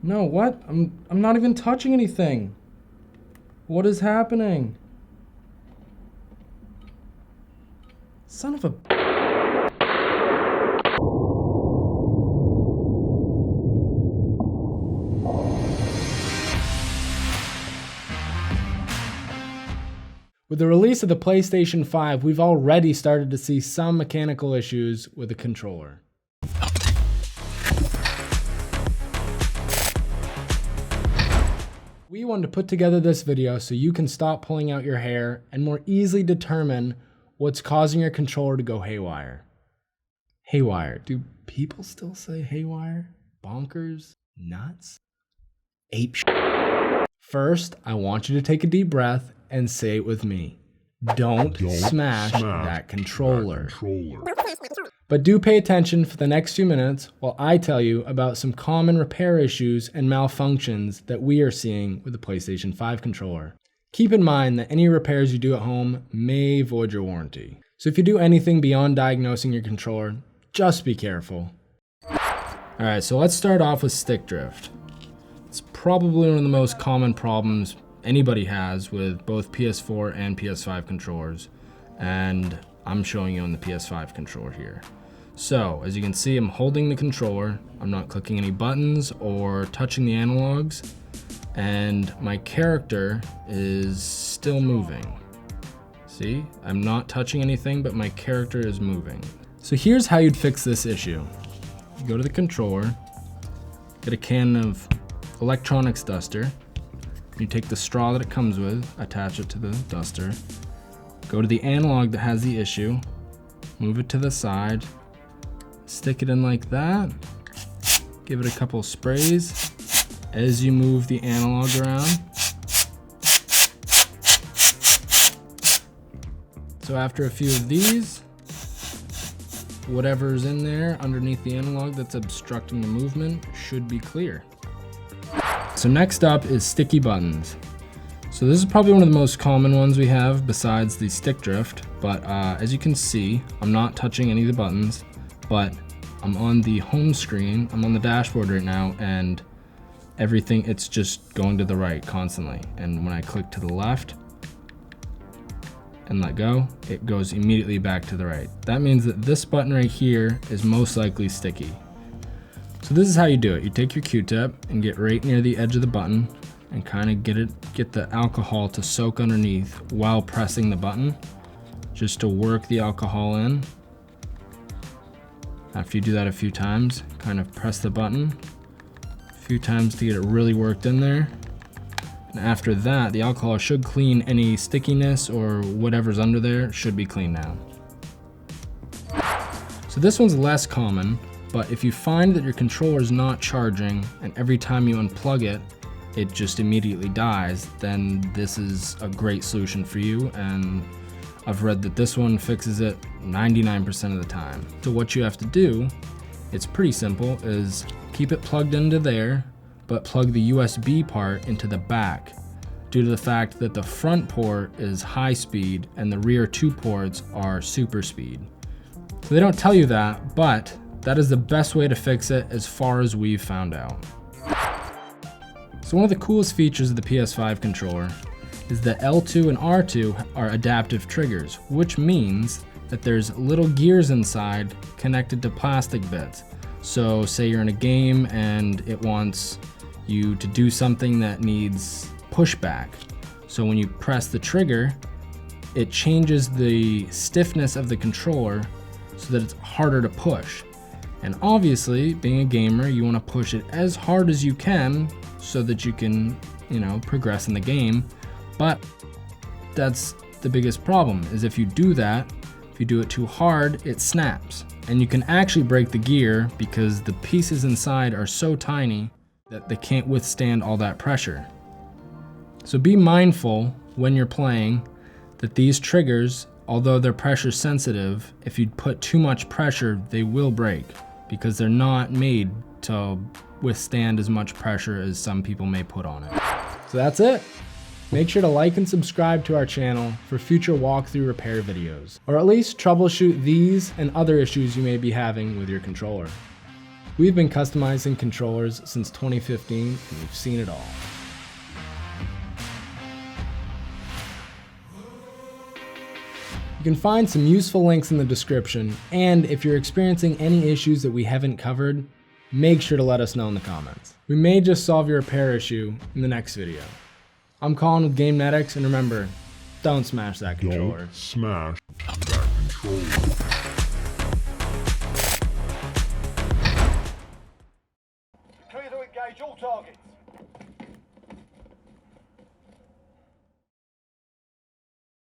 No, what? I'm not even touching anything. What is happening? Son of a... With the release of the PlayStation 5, we've already started to see some mechanical issues with the controller. We wanted to put together this video so you can stop pulling out your hair and more easily determine what's causing your controller to go haywire. Haywire. Do people still say haywire? Bonkers? Nuts? Ape shit. First, I want you to take a deep breath and say it with me. Don't smash that controller. But do pay attention for the next few minutes while I tell you about some common repair issues and malfunctions that we are seeing with the PlayStation 5 controller. Keep in mind that any repairs you do at home may void your warranty. So if you do anything beyond diagnosing your controller, just be careful. Alright, so let's start off with stick drift. It's probably one of the most common problems anybody has with both PS4 and PS5 controllers, and I'm showing you on the PS5 controller here. So, as you can see, I'm holding the controller, I'm not clicking any buttons or touching the analogs, and my character is still moving. See, I'm not touching anything, but my character is moving. So here's how you'd fix this issue. You go to the controller, get a can of electronics duster, you take the straw that it comes with, attach it to the duster, go to the analog that has the issue, move it to the side, stick it in like that, give it a couple sprays as you move the analog around. So after a few of these, whatever's in there underneath the analog that's obstructing the movement should be clear. So next up is sticky buttons. So this is probably one of the most common ones we have besides the stick drift, but as you can see, I'm not touching any of the buttons, but I'm on the home screen, I'm on the dashboard right now, and everything, it's just going to the right constantly. And when I click to the left and let go, it goes immediately back to the right. That means that this button right here is most likely sticky. So this is how you do it. You take your Q-tip and get right near the edge of the button and kind of get the alcohol to soak underneath while pressing the button, just to work the alcohol in. After you do that a few times, kind of press the button a few times to get it really worked in there. And after that, the alcohol should clean any stickiness or whatever's under there, should be clean now. So this one's less common, but if you find that your controller is not charging and every time you unplug it, it just immediately dies, then this is a great solution for you, and I've read that this one fixes it 99% of the time. So what you have to do, it's pretty simple, is keep it plugged into there, but plug the USB part into the back, due to the fact that the front port is high speed and the rear two ports are super speed. So they don't tell you that, but that is the best way to fix it as far as we've found out. So one of the coolest features of the PS5 controller is that L2 and R2 are adaptive triggers, which means that there's little gears inside connected to plastic bits. So say you're in a game and it wants you to do something that needs pushback. So when you press the trigger, it changes the stiffness of the controller so that it's harder to push. And obviously, being a gamer, you want to push it as hard as you can so that you can, progress in the game. But that's the biggest problem, is if you do that, if you do it too hard, it snaps. And you can actually break the gear because the pieces inside are so tiny that they can't withstand all that pressure. So be mindful when you're playing that these triggers, although they're pressure sensitive, if you put too much pressure, they will break, because they're not made to withstand as much pressure as some people may put on it. So that's it. Make sure to like and subscribe to our channel for future walkthrough repair videos, or at least troubleshoot these and other issues you may be having with your controller. We've been customizing controllers since 2015, and we've seen it all. You can find some useful links in the description, and if you're experiencing any issues that we haven't covered, make sure to let us know in the comments. We may just solve your repair issue in the next video. I'm Collin with GameNetics, and remember, don't smash that controller. Don't smash that controller.